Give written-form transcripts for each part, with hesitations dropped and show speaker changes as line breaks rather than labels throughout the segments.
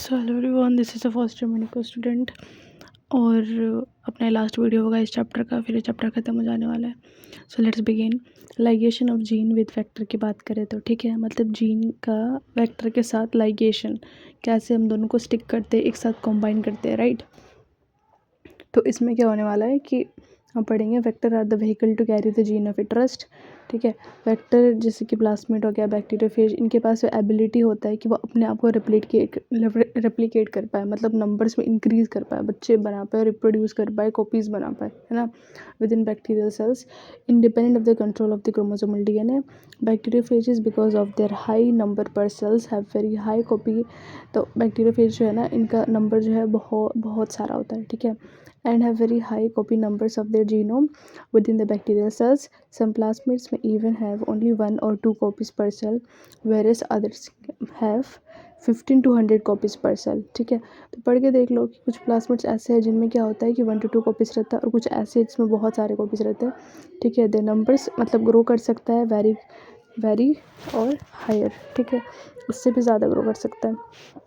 So hello everyone, this is a first year medical student. और अपने last video होगा इस चैप्टर का, फिर ये चैप्टर खत्म हो जाने वाला है। So let's begin. Ligation of gene with vector की बात करें तो ठीक है, मतलब जीन का वेक्टर के साथ लाइगेशन, कैसे हम दोनों को स्टिक करते हैं, एक साथ कंबाइन करते हैं, राइट। तो इसमें क्या होने वाला है कि हम पढ़ेंगे vector are the vehicle to carry the gene of interest. ठीक है, वेक्टर जैसे कि प्लाज्मिड हो गया, बैक्टीरियोफेज, इनके पास वो एबिलिटी होता है कि वो अपने आप को रेप्लिकेट कर पाए, मतलब नंबर्स में इंक्रीज कर पाए, बच्चे बना पाए, रिप्रोड्यूस कर पाए, कॉपीज बना पाए, है ना, with in bacterial cells independent of the control of the chromosomal DNA. Bacteriophages because of their high number per cells have very high copy. तो बैक्टीरियोफेज जो है ना, इनका नंबर जो है बहुत बहुत सारा होता है, ठीक है, and have very high copy numbers of their genome within the bacterial cells. Some plasmids may even have only 1 or 2 copies per cell, whereas others have 15 to 100 copies per cell. ठीक है, तो पढ़ के देख लो कि कुछ प्लाज्मिड्स ऐसे हैं जिनमें क्या होता है कि 1 to 2 कॉपीज रहता है, और कुछ ऐसे जिसमें बहुत सारे कॉपीज रहते हैं। ठीक है, दे नंबर्स मतलब ग्रो कर सकता है वेरी और हायर, ठीक है, उससे भी ज़्यादा ग्रो कर सकता है।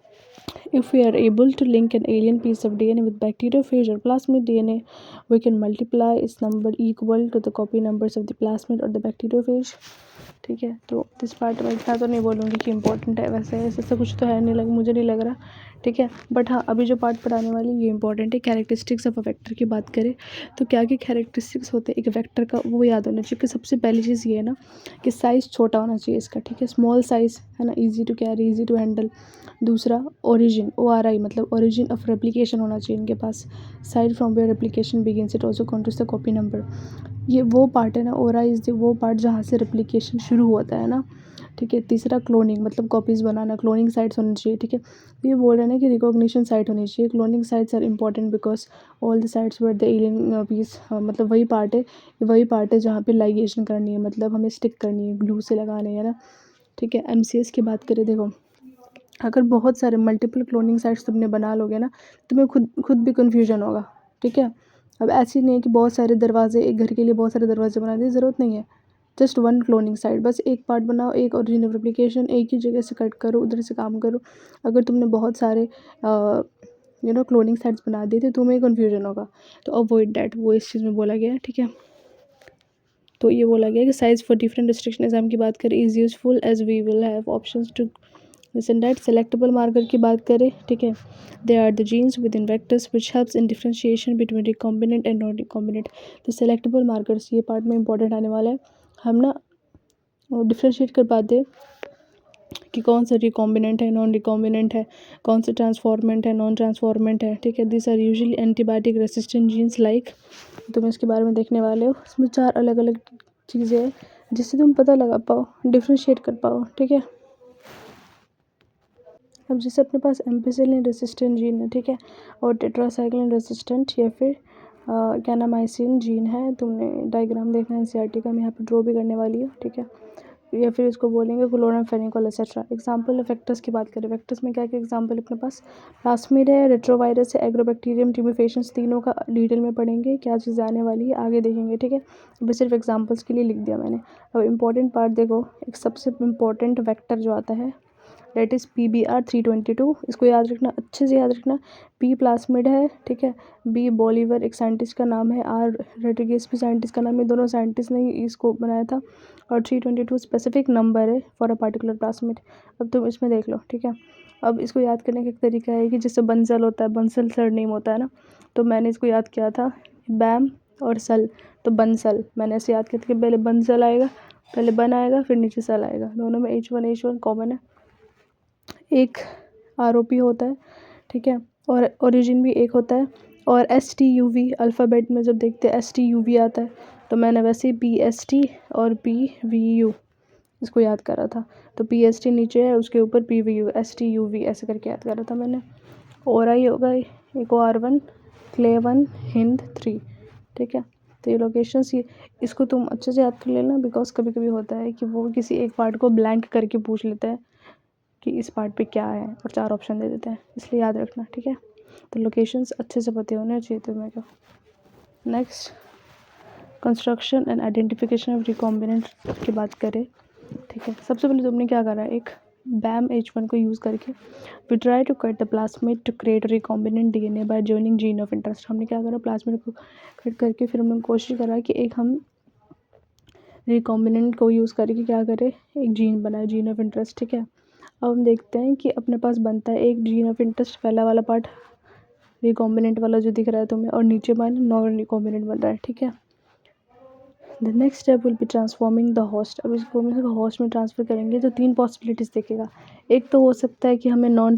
If we are able to link an alien piece of DNA with bacteriophage or plasmid DNA, we can multiply its number equal to the copy numbers of the plasmid or the bacteriophage. ठीक है, तो this part में इतना तो नहीं बोलूँगी कि important है, वैसे ऐसा कुछ तो है नहीं, मुझे नहीं लग रहा, ठीक है। बट हाँ, अभी जो पार्ट पढ़ाने वाली ये इंपॉर्टेंट है। कैरेक्टरिस्टिक्स ऑफ अ वेक्टर की बात करें तो क्या क्या कैरेक्टरिस्टिक्स होते हैं एक वेक्टर का, वो याद होना चाहिए। कि सबसे पहली चीज़ ये है ना कि साइज़ छोटा होना चाहिए इसका, ठीक है, स्मॉल साइज़, है ना, easy to carry, easy to handle. दूसरा ओरिजिन, ORI मतलब ओरिजिन ऑफ रेप्लिकेशन होना चाहिए इनके पास। Side from where replication begins it also counts the copy number. ये वो पार्ट है ना, ORI इज वो पार्ट जहाँ से रेप्लिकेशन शुरू होता है ना, ठीक है। तीसरा क्लोनिंग मतलब कॉपीज़ बनाना, क्लोनिंग साइट्स होनी चाहिए, ठीक है। ये बोल रहे हैं ना कि रिकॉग्निशन साइट होनी चाहिए। Cloning sites are important because all the sites where the alien piece, मतलब वही पार्ट है जहाँ पे लाइगेशन करनी है, मतलब हमें स्टिक करनी है, ग्लू से लगाने है ना, ठीक है। MCS की बात करें, देखो अगर बहुत सारे मल्टीपल क्लोनिंग साइट्स तुमने बना लोगे ना, तुम्हें खुद भी कन्फ्यूजन होगा, ठीक है। अब ऐसी नहीं है कि बहुत सारे दरवाजे, एक घर के लिए बहुत सारे दरवाजे बना दिए, ज़रूरत नहीं है। जस्ट वन क्लोनिंग साइट, बस एक पार्ट बनाओ, एक ओरिजिन ऑफ रेप्लिकेशन, एक ही जगह से कट करो, उधर से काम करो। अगर तुमने बहुत सारे क्लोनिंग साइट्स बना दिए तो तुम्हें कन्फ्यूजन होगा, तो अवॉइड डैट, वो इस चीज़ में बोला गया है, ठीक है। तो ये बोला गया है कि size for different destruction exam की बात करें is useful as we will have options to listen that. Selectable marker की बात करें, ठीक है, they are the genes within vectors which helps in differentiation between recombinant and non recombinant. तो selectable markers ये पार्ट में important आने वाला है। हम ना डिफ्रेंशिएट कर पाते हैं कि कौन सा रिकॉम्बिनेंट है, नॉन रिकॉम्बिनेंट है, कौन सा ट्रांसफॉर्मेंट है, नॉन ट्रांसफॉर्मेंट है, ठीक है। This are usually antibiotic resistant genes like, तुम इसके बारे में देखने वाले हो। इसमें 4 अलग अलग चीज़ें हैं जिससे तुम पता लगा पाओ, डिफ्रेंशिएट कर पाओ, ठीक है। अब जैसे अपने पास एम्पिसिलिन रेसिस्टेंट जीन है, ठीक है, और टेट्रासाइक्लिन रेसिस्टेंट या फिर कैनामाइसिन जीन है। तुमने डायग्राम देखना है NCERT का, मैं यहाँ पे ड्रॉ भी करने वाली हूँ, ठीक है। या फिर इसको बोलेंगे क्लोरामफेनिकोल एक्सेट्रा। एग्जाम्पल वेक्टर्स की बात करें, वेक्टर्स में क्या क्या एग्जाम्पल अपने पास, प्लास्मिड है, रेट्रोवायरस है, एग्रोबैक्टीरियम, ट्यूमिफेशंस, तीनों का डिटेल में पढ़ेंगे, क्या चीज़ आने वाली है आगे देखेंगे, ठीक है। अभी सिर्फ एग्जाम्पल्स के लिए लिख दिया मैंने। अब इंपॉर्टेंट पार्ट देखो, एक सबसे इंपॉर्टेंट वेक्टर जो आता है डेट इज़ PBR 322, इसको याद रखना, अच्छे से याद रखना। P प्लास्मिड है, ठीक है, B बॉलीवर एक साइंटिस्ट का नाम है, R रोड्रिगेज भी साइंटिस्ट का नाम है, दोनों साइंटिस्ट ने इसको बनाया था, और 322 स्पेसिफिक नंबर है फॉर अ पार्टिकुलर प्लास्मिड। अब तुम इसमें देख लो, ठीक है। अब इसको याद करने का एक तरीका है कि जैसे बंसल होता है, बंसल सरनेम होता है ना, तो मैंने इसको याद किया था बैम और सल, तो बंसल मैंने ऐसे याद किया था कि पहले बंसल आएगा, पहले बन आएगा, फिर नीचे सल आएगा, दोनों में H1 कॉमन है। एक ROP होता है, ठीक है, और ओरिजिन भी एक होता है। और STUV अल्फ़ाबेट में जब देखते हैं STUV आता है, तो मैंने वैसे ही PST और PVU इसको याद करा था। तो PST नीचे है, उसके ऊपर PVU, STUV ऐसे करके याद करा था मैंने। और आई होगा एक R1 क्ले1 हिंद 3, ठीक है। तो ये लोकेशंस, ये इसको तुम अच्छे से याद कर लेना, बिकॉज कभी कभी होता है कि वो किसी एक पार्ट को ब्लैंक करके पूछ लेते हैं कि इस पार्ट पे क्या है, और 4 ऑप्शन दे देते हैं, इसलिए याद रखना, ठीक है। तो लोकेशंस अच्छे से पते होने चाहिए तुम्हें को। Next, construction and identification of recombinant की बात करें, ठीक है। सबसे पहले तुमने क्या करा है, एक BAM-H1 को यूज़ करके we try to cut the plasmid to create recombinant DNA by joining gene of interest. हमने क्या करा, प्लास्मिड को कट करके फिर हमने कोशिश करा कि एक हम रिकॉम्बिनेंट को यूज़ करके क्या करें, एक जीन बनाए, जीन ऑफ इंटरेस्ट। ठीक है, अब हम देखते हैं कि अपने पास बनता है एक जीन ऑफ इंटरेस्ट, पहला वाला पार्ट रिकॉम्बिनेंट वाला जो दिख रहा है तुम्हें, और नीचे मान नॉन रिकॉम्बिनेंट बन रहा है। ठीक है, the next step will be transforming the host. अब इसको हम होस्ट में ट्रांसफ़र करेंगे तो 3 पॉसिबिलिटीज़ देखेगा। एक तो हो सकता है कि हमें नॉन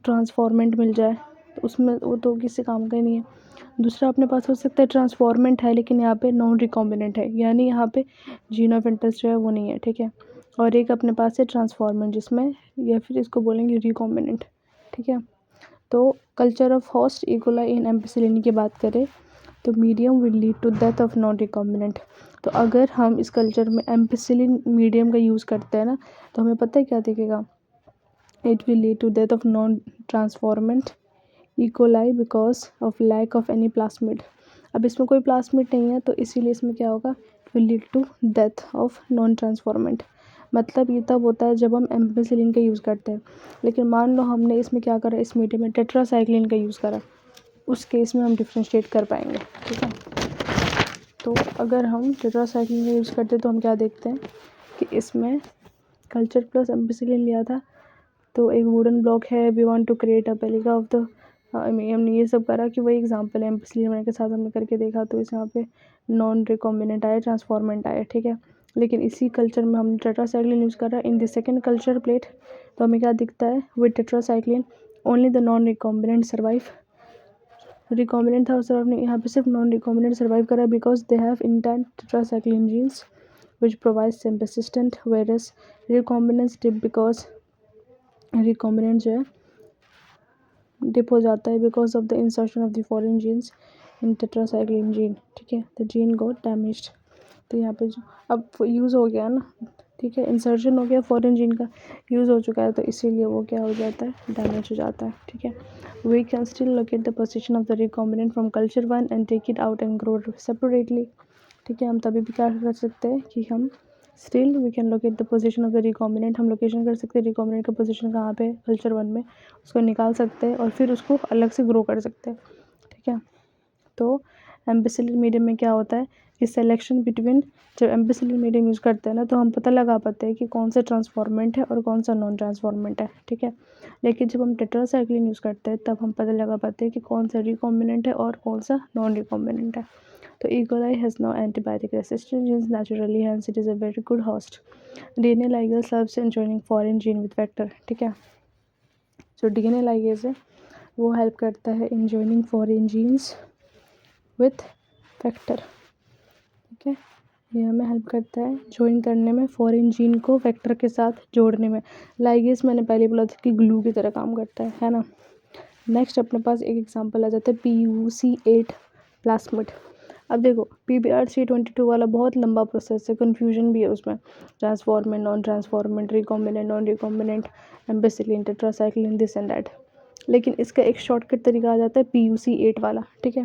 ट्रांसफॉर्मेंट मिल जाए, तो उसमें वो तो किसी काम का ही नहीं है। दूसरा अपने पास हो सकता है ट्रांसफॉर्मेंट है लेकिन यहाँ पे नॉन रिकॉम्बिनेंट है, यानी यहाँ पे जीन ऑफ इंटरेस्ट जो है वो नहीं है। ठीक है, और एक अपने पास है ट्रांसफॉर्मेंट जिसमें, या फिर इसको बोलेंगे रिकॉम्बिनेंट। ठीक है, तो culture of host E coli in ampicillin की बात करें तो medium will lead to death of non recombinant. तो अगर हम इस कल्चर में एम्पिसिलिन मीडियम का यूज़ करते हैं ना, तो हमें पता है क्या दिखेगा, it will lead to death of non transformant E coli because of lack of any plasmid. अब इसमें कोई प्लास्मिड नहीं है तो इसीलिए इसमें क्या होगा, will lead to death of non transformant. मतलब ये तब होता है जब हम एम्पिसिलिन का यूज़ करते हैं, लेकिन मान लो हमने इसमें क्या करा, इस मीडियम में टेट्रासाइक्लिन का यूज़ करा, उस केस में हम डिफ्रेंशिएट कर पाएंगे। ठीक है, तो अगर हम टेट्रासाइक्लिन का यूज़ करते तो हम क्या देखते हैं कि इसमें कल्चर प्लस एम्पिसिलिन लिया था, तो एक वुडन ब्लॉक है, we want to create a replica of the, हमने ये सब करा कि वही एग्जांपल है एम्पिसिलिन के साथ हमने करके देखा, तो इस यहाँ पे नॉन रिकॉम्बिनेंट आया, ट्रांसफॉर्मेंट आया। ठीक है, लेकिन इसी कल्चर में हमने टेट्रासाइक्लिन यूज़ करा in the second culture plate, तो हमें क्या दिखता है, with tetracycline only the non recombinant survive. Recombinant था उस आपने यहाँ पे सिर्फ नॉन रिकॉम्बिनेंट सर्वाइव करा because they have intent tetracycline genes which provide same persistent, whereas recombinants dip because recombinant जो है डिप हो जाता है because of the insertion of the foreign genes in tetracycline gene. ठीक है, द जीन गॉट डैमेज्ड। तो यहाँ पे जो अब यूज़ हो गया ना, ठीक है, इंसर्शन हो गया, फॉरेन जीन का यूज़ हो चुका है, तो इसीलिए वो क्या हो जाता है, डैमेज हो जाता है। ठीक है, we can still locate the position of the recombinant from culture 1 and take it out and grow separately. ठीक है, हम तभी भी क्या कर सकते हैं कि हम still we can locate the position of the recombinant, हम लोकेशन कर सकते हैं रिकॉम्बिनेंट का पोजीशन कहाँ पे, कल्चर 1 में, उसको निकाल सकते हैं और फिर उसको अलग से ग्रो कर सकते हैं। ठीक है, तो एम्पिसिलिन मीडियम में क्या होता है कि सिलेक्शन बिटवीन, जब एम्पिसिलिन मीडियम यूज़ करते हैं ना तो हम पता लगा पाते हैं कि कौन सा ट्रांसफॉर्मेंट है और कौन सा नॉन ट्रांसफॉर्मेंट है। ठीक है, लेकिन जब हम टेट्रासाइक्लिन यूज़ करते हैं तब हम पता लगा पाते हैं कि कौन सा रिकॉम्बिनेंट है और कौन सा नॉन रिकॉम्बिनेंट है। तो E coli has no antibiotic resistance genes naturally, hence it is a very good host. DNA ligase helps in joining foreign gene with vector. ठीक है, जो डीएनए लाइगेज है वो हेल्प करता है in joining foreign genes with vector. ठीक है, ये हमें हेल्प करता है ज्वाइन करने में, फॉरेन जीन को वेक्टर के साथ जोड़ने में। लाइगेज मैंने पहले बोला था कि ग्लू की तरह काम करता है ना। नेक्स्ट अपने पास एक एग्जांपल आ जाता है PUC8 प्लास्मिड। अब देखो PBr322 वाला बहुत लंबा प्रोसेस है, कन्फ्यूजन भी है उसमें, transformant, non transformant, recombinant, non recombinant, ampicillin, tetracycline, this and that. लेकिन इसका एक शॉर्टकट तरीका आ जाता है PUC8 वाला। ठीक है,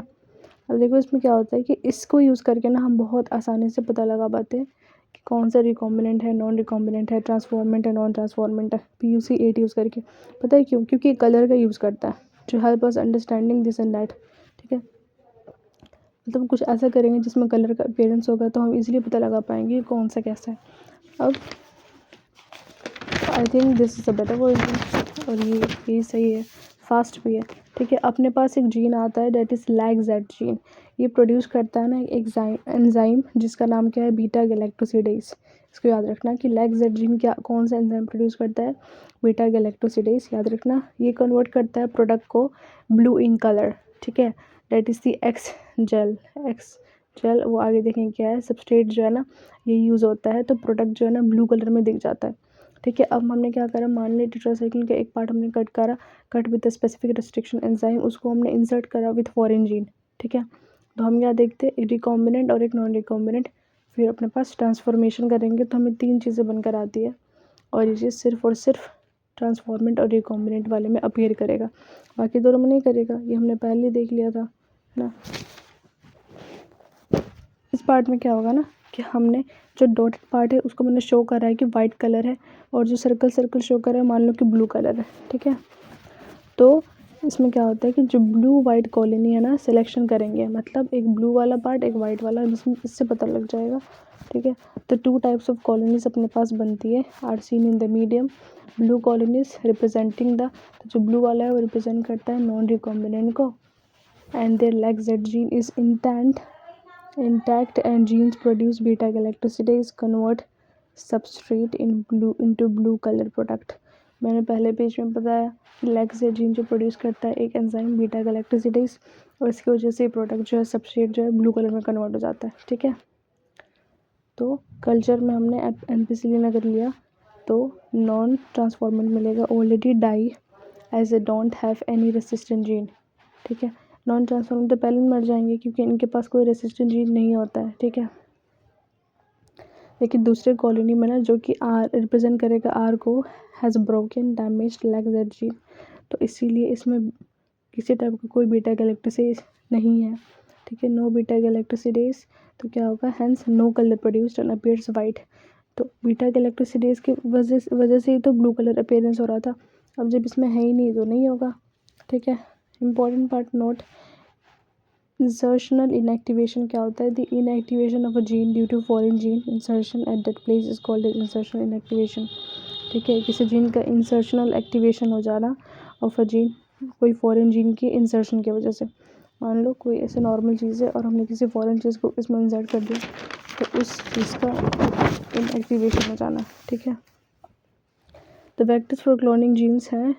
अब देखो इसमें क्या होता है कि इसको यूज़ करके ना हम बहुत आसानी से पता लगा पाते हैं कि कौन सा रिकॉम्बिनेंट है, नॉन रिकॉम्बिनेंट है, ट्रांसफॉर्मेंट है, नॉन ट्रांसफॉर्मेंट है, PUC8 यूज़ करके। पता है क्यों? क्योंकि कलर का यूज़ करता है to help us understanding this and that. ठीक है, मतलब कुछ ऐसा करेंगे जिसमें कलर का अपीयरेंस होगा तो हम इजीली पता लगा पाएंगे कौन सा कैसा है। अब I think this is a better version, और ये सही है, फास्ट भी है। ठीक है, अपने पास एक जीन आता है डेट इज़ LAGZ जीन, ये प्रोड्यूस करता है ना एक एंजाइम जिसका नाम क्या है, बीटा गैलेक्टोसिडेज। इसको याद रखना कि LAGZ जीन क्या, कौन सा एंजाइम प्रोड्यूस करता है, बीटा गैलेक्टोसिडेज। याद रखना, ये कन्वर्ट करता है प्रोडक्ट को ब्लू इन कलर। ठीक है, that is the X gal, वो आगे देखेंगे क्या है, सबस्ट्रेट जो है ना ये यूज़ होता है, तो प्रोडक्ट जो है ना ब्लू कलर में दिख जाता है। ठीक है, अब हमने क्या करा, मान ली टेट्रासाइक्लिन का एक पार्ट हमने कट करा, cut with the specific restriction enzyme, उसको हमने इंसर्ट करा विथ फॉरेन जीन। ठीक है, तो हम क्या देखते हैं, एक रिकॉम्बिनेंट और एक नॉन रिकॉम्बिनेंट, फिर अपने पास ट्रांसफॉर्मेशन करेंगे तो हमें 3 चीज़ें बनकर आती है, और ये चीज़ सिर्फ और सिर्फ ट्रांसफॉर्मेंट और रिकॉम्बिनेंट वाले में अपीयर करेगा, बाकी दोनों में नहीं करेगा। ये हमने पहले देख लिया था ना। इस पार्ट में क्या होगा ना कि हमने जो डॉटेड पार्ट है उसको मैंने शो करा है कि वाइट कलर है, और जो सर्कल सर्कल शो कर रहा है मान लो कि ब्लू कलर है, ठीक है। तो इसमें क्या होता है कि जो ब्लू वाइट कॉलोनी है ना, सिलेक्शन करेंगे, मतलब एक ब्लू वाला पार्ट एक वाइट वाला, जिसमें इससे पता लग जाएगा, ठीक है। तो 2 टाइप्स ऑफ कॉलोनीज अपने पास बनती है, are seen in the medium. Blue colonies representing the, तो जो ब्लू वाला है वो रिप्रेजेंट करता है नॉन रिकॉम्बिनेंट को, and there lac Z gene is intact and genes produce beta galactosidase convert substrate into blue color product। मैंने पहले पेज में बताया कि लैक जेड जीन जो प्रोड्यूस करता है एक एंजाइम बीटा गैलेक्टोसिडेज, और इसकी वजह से प्रोडक्ट जो है सबस्ट्रेट जो है ब्लू कलर में कन्वर्ट हो जाता है, ठीक है। तो कल्चर में हमने एम्पिसिलिन अगर लिया तो नॉन ट्रांसफॉर्मेंट मिलेगा, already die as a don't have any resistant gene, ठीक है। नॉन ट्रांसफॉर्मेंट तो पहले मर जाएंगे क्योंकि इनके पास कोई रेसिस्टेंट जीन नहीं होता है, ठीक है। लेकिन दूसरे कॉलोनी में ना, जो कि आर रिप्रेजेंट करेगा आर को, has broken damaged lac that gene, तो इसीलिए इसमें किसी टाइप का कोई बीटा गैलेक्टोसिडेज नहीं है, ठीक है। नो बीटा गैलेक्टोसिडेज, तो क्या होगा, hence no colour produced and appears white. तो बीटा गैलेक्टोसिडेज की वजह से ही तो ब्लू कलर अपीयरेंस हो रहा था, अब जब इसमें है ही नहीं तो नहीं होगा, ठीक है। Important part note, insertional inactivation क्या होता है, the inactivation of a gene due to foreign gene insertion at that place is called insertional inactivation, ठीक है। किसी जीन का इंसर्शनल एक्टिवेशन हो जाना ऑफ अ जीन कोई फॉरेन जीन की इंसर्शन की वजह से, मान लो कोई ऐसे नॉर्मल चीज़ है और हमने किसी फॉरेन चीज़ को इसमें इंसर्ट कर दिया तो उस चीज़ का इनएक्टिवेशन हो जाना, ठीक है। तो वेक्टर्स फॉर क्लोनिंग जीन्स हैं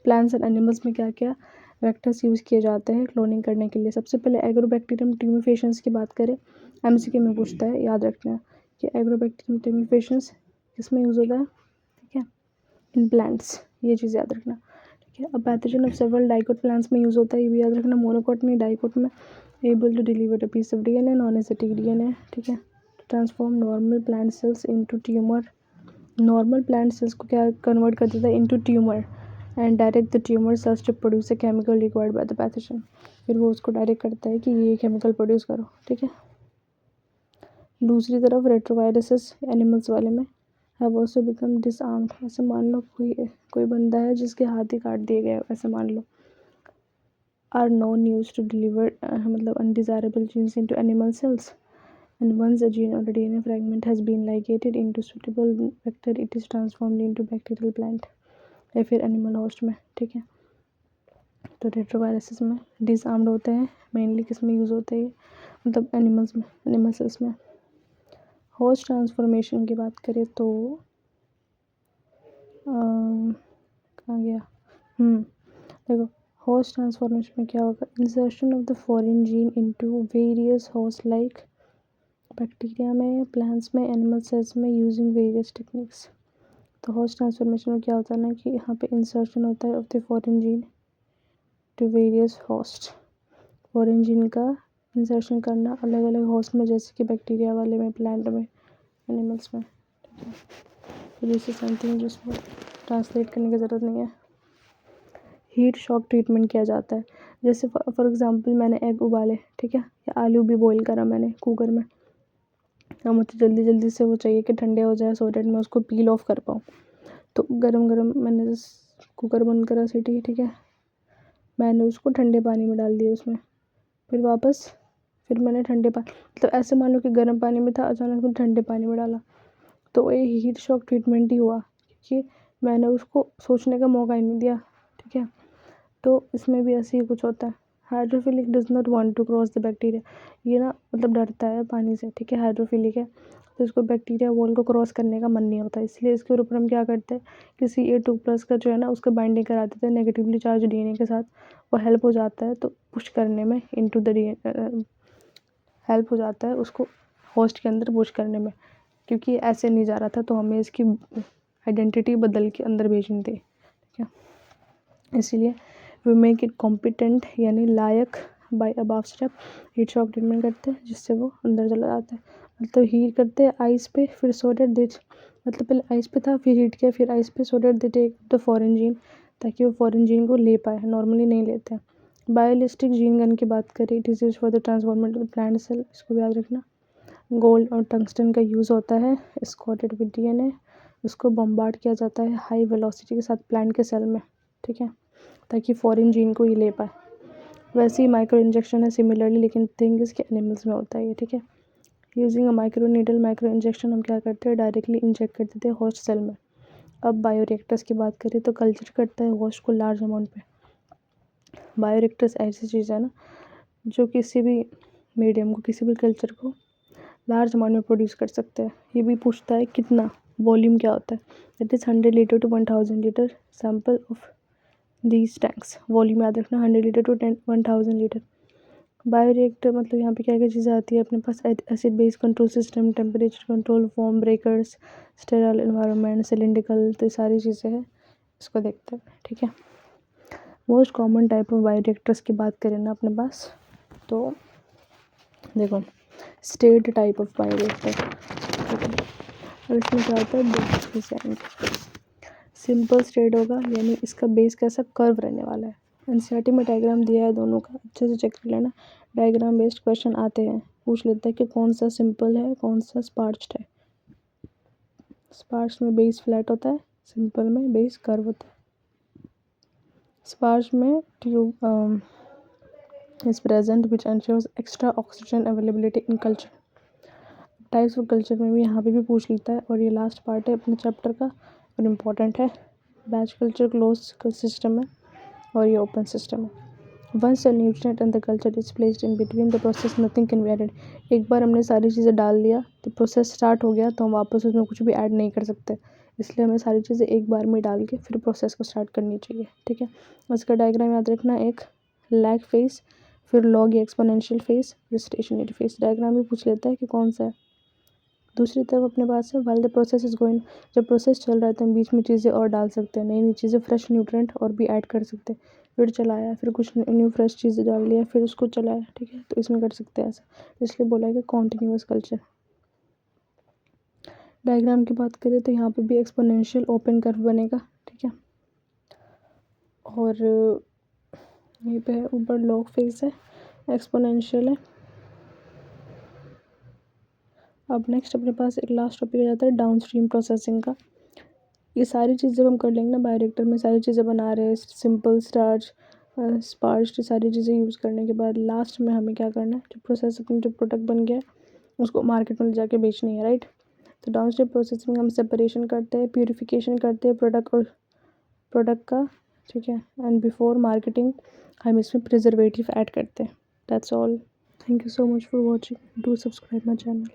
प्लांट्स एंड एनिमल्स में क्या क्या वेक्टर्स यूज़ किए जाते हैं क्लोनिंग करने के लिए। सबसे पहले एग्रोबैक्टीरियम ट्यूमिफेशंस की बात करें, एमसीक्यू में पूछता है, याद रखना कि एग्रोबैक्टीरियम ट्यूमिफेशंस किस में यूज़ होता है, ठीक है, इन प्लांट्स, ये चीज़ याद रखना, ठीक है। अब pathogen of several dicot plants में यूज़ होता है, ये भी याद रखना, मोनोकोट नहीं डाइकोट में, able to deliver a piece of DNA non acetic DNA, ठीक है। Transform normal plant cells into tumour, normal plant cells को क्या कन्वर्ट कर देता है into tumour, and direct the tumour cells to produce a chemical required by the pathogen, फिर वो उसको डायरेक्ट करता है कि ये केमिकल प्रोड्यूस करो, ठीक है। दूसरी तरफ रेट्रोवायरसेस एनिमल्स वाले में हैव ऑल्सो बिकम डिसआर्म्ड, ऐसे मान लो कोई बंदा है जिसके हाथ ही काट दिए गए, ऐसे मान लो, are known use to deliver मतलब undesirable genes into animal cells, and once a gene or a DNA fragment has been ligated into suitable vector it is transformed into bacterial plant या फिर एनिमल होस्ट में, ठीक है। तो retroviruses में disarmed होते हैं, मेनली किस में यूज़ होते हैं, मतलब एनिमल्स में, एनिमल सेल्स में। होस्ट ट्रांसफॉर्मेशन की बात करें तो कहाँ गया, देखो होस्ट ट्रांसफॉर्मेशन में क्या होगा, insertion of the foreign gene into various host like bacteria में, प्लांट्स में, एनिमल सेल्स में यूजिंग वेरियस टेक्निक्स। तो होस्ट ट्रांसफॉर्मेशन में क्या होता है ना कि यहाँ पे इंसर्शन होता है of the foreign gene to various host, foreign gene का इंसर्शन करना अलग अलग होस्ट में, जैसे कि बैक्टीरिया वाले में, प्लांट में, एनिमल्स में, ठीक है। तो दिस इज समथिंग जिसमें ट्रांसलेट करने की ज़रूरत नहीं है। हीट शॉक ट्रीटमेंट किया जाता है, जैसे फॉर एग्जांपल मैंने एग उबाले, ठीक है, या आलू भी बॉईल करा मैंने कुकर में, अब मुझे जल्दी जल्दी से वो चाहिए कि ठंडे हो जाए सो दैट मैं उसको पील ऑफ कर पाऊँ, तो गरम गरम मैंने कुकर बंद करा सीटी, ठीक है, मैंने उसको ठंडे पानी में डाल दिया उसमें, फिर मैंने ठंडे पानी, तो ऐसे मान लो कि गर्म पानी में था, अचानक मैंने ठंडे पानी में डाला, तो ये हीट शॉक ट्रीटमेंट ही हुआ क्योंकि मैंने उसको सोचने का मौका ही नहीं दिया, ठीक है। तो इसमें भी ऐसे ही कुछ होता है। Hydrophilic does not want to cross the bacteria, ये ना मतलब डरता है पानी से, ठीक है, हाइड्रोफिलिक है, तो इसको बैक्टीरिया वॉल को क्रॉस करने का मन नहीं होता, इसलिए इसके ऊपर हम क्या करते हैं, किसी A2+ का जो है ना उसका बाइंडिंग करा देते हैं नेगेटिवली चार्ज डीएनए के साथ, वो हेल्प हो जाता है, तो पुश करने में इनटू द डीएनए हेल्प हो जाता है उसको होस्ट के अंदर पुश करने में, क्योंकि ऐसे नहीं जा रहा था तो हमें इसकी आइडेंटिटी बदल के अंदर भेजनी थी, ठीक है। इसीलिए वी मेक इट कॉम्पिटेंट यानी लायक by above step, heat shock treatment करते हैं जिससे वो अंदर चला जाता है, मतलब हीट करते हैं आइस पे, फिर सो दैट दे, मतलब पहले आइस पे था फिर हीट किया फिर आइस पे, so that they take the foreign gene, ताकि वो फॉरेन जीन को ले पाए, नॉर्मली नहीं लेते हैं। बायोलिस्टिक जीन गन की बात करें, it is use for the transformation of plant cell, इसको भी याद रखना। गोल्ड और टंगस्टन का यूज़ होता है स्कॉटेड विद डीएनए। इसको बम्बार्ड किया जाता है हाई वेलोसिटी के साथ प्लांट के सेल में, ठीक है, ताकि फॉरेन जीन को ये ले पाए। वैसे ही माइक्रो इंजेक्शन है सिमिलरली, लेकिन थिंग इसके एनिमल्स में होता है ये, ठीक है। Using a micro needle, micro injection हम क्या करते हैं, डायरेक्टली इंजेक्ट कर देते हैं होस्ट सेल में। अब बायोरिएक्टर्स की बात करें तो कल्चर करता है होस्ट को लार्ज अमाउंट पे। बायोरिएक्टर्स ऐसी चीज़ है ना जो किसी भी मीडियम को, किसी भी कल्चर को लार्ज अमाउंट में प्रोड्यूस कर सकते हैं। ये भी पूछता है कितना, वॉल्यूम क्या होता है, that is 100 litre to 1000 litre sample of these tanks. Volume याद रखना, 100 लीटर टू 1000 लीटर। बायोरिएक्टर मतलब यहाँ पे क्या क्या चीज़ें आती है अपने पास, acid base control system, temperature control, form breakers, sterile environment, cylindrical, तो सारी चीज़ें हैं, इसको देखते हैं, ठीक है। Most common type of bioreactors की बात करें ना अपने पास, तो देखो स्टेट टाइप ऑफ बायोरिएक्टर, ठीक है। और इसमें क्या होता है, दो चीज़ें आएंगी। सिंपल स्टेट होगा, यानी इसका बेस कैसा कर्व रहने वाला है। एनसीईआरटी में डायग्राम दिया है दोनों का, अच्छे से चेक कर लेना। डायग्राम बेस्ड क्वेश्चन आते हैं, पूछ लेता है कि कौन सा सिंपल है, कौन सा स्पार्च्ड है। स्पार्च में बेस फ्लैट होता है, सिंपल में बेस कर्व होता है। स्पार्च में tube is present which ensures extra oxygen availability in culture। Types of culture में भी यहाँ पे भी पूछ लेता है, और ये लास्ट पार्ट है अपने चैप्टर का और इम्पॉर्टेंट है। बैच कल्चर क्लोज सिस्टम है और ये ओपन सिस्टम है। Once the nutrient and the culture is placed in between the process nothing can be added. एक बार हमने सारी चीज़ें डाल दिया तो प्रोसेस स्टार्ट हो गया, तो हम वापस उसमें कुछ भी ऐड नहीं कर सकते, इसलिए हमें सारी चीज़ें एक बार में डाल के फिर प्रोसेस को स्टार्ट करनी चाहिए, ठीक है। उसका डायग्राम याद रखना, एक लैग फेज, फिर लॉग या एक्सपोनेंशियल फेज, फिर स्टेशनरी फेज। डायग्राम भी पूछ लेता है कि कौन सा है। दूसरी तरफ अपने पास है while the process is going, जब प्रोसेस चल रहा है तो हम बीच में चीज़ें और डाल सकते हैं, नई नई चीज़ें, फ्रेश न्यूट्रेंट और भी ऐड कर सकते हैं। फिर चलाया, फिर कुछ न्यू फ्रेश चीज़ें डाल लिया, फिर उसको चलाया, ठीक है, तो इसमें कर सकते हैं ऐसा, इसलिए बोला है कि कॉन्टिन्यूअस कल्चर। डायग्राम की बात करें तो यहाँ पे भी एक्सपोनेंशियल ओपन कर्व बनेगा, ठीक है, और यहीं पे है ऊपर लॉग फेज है, एक्सपोनेंशियल है। अब नेक्स्ट अपने पास एक लास्ट टॉपिक आ जाता है डाउन स्ट्रीम प्रोसेसिंग का। ये सारी चीज़ जब हम कर लेंगे ना, बायोरिएक्टर में सारी चीज़ें बना रहे हैं, सिंपल स्टार्च स्पार्च सारी चीज़ें यूज़ करने के बाद लास्ट में हमें क्या करना है, जो प्रोसेस अपना जो प्रोडक्ट बन गया है उसको मार्केट में ले जाके बेचनी है, राइट। तो डाउन स्ट्रीम प्रोसेसिंग हम सेपरेशन करते हैं, प्यूरिफिकेशन करते हैं प्रोडक्ट का, ठीक है, एंड बिफोर मार्केटिंग हम इसमें प्रिजर्वेटिव ऐड करते हैं। That's all. Thank you so much for watching, do subscribe my channel.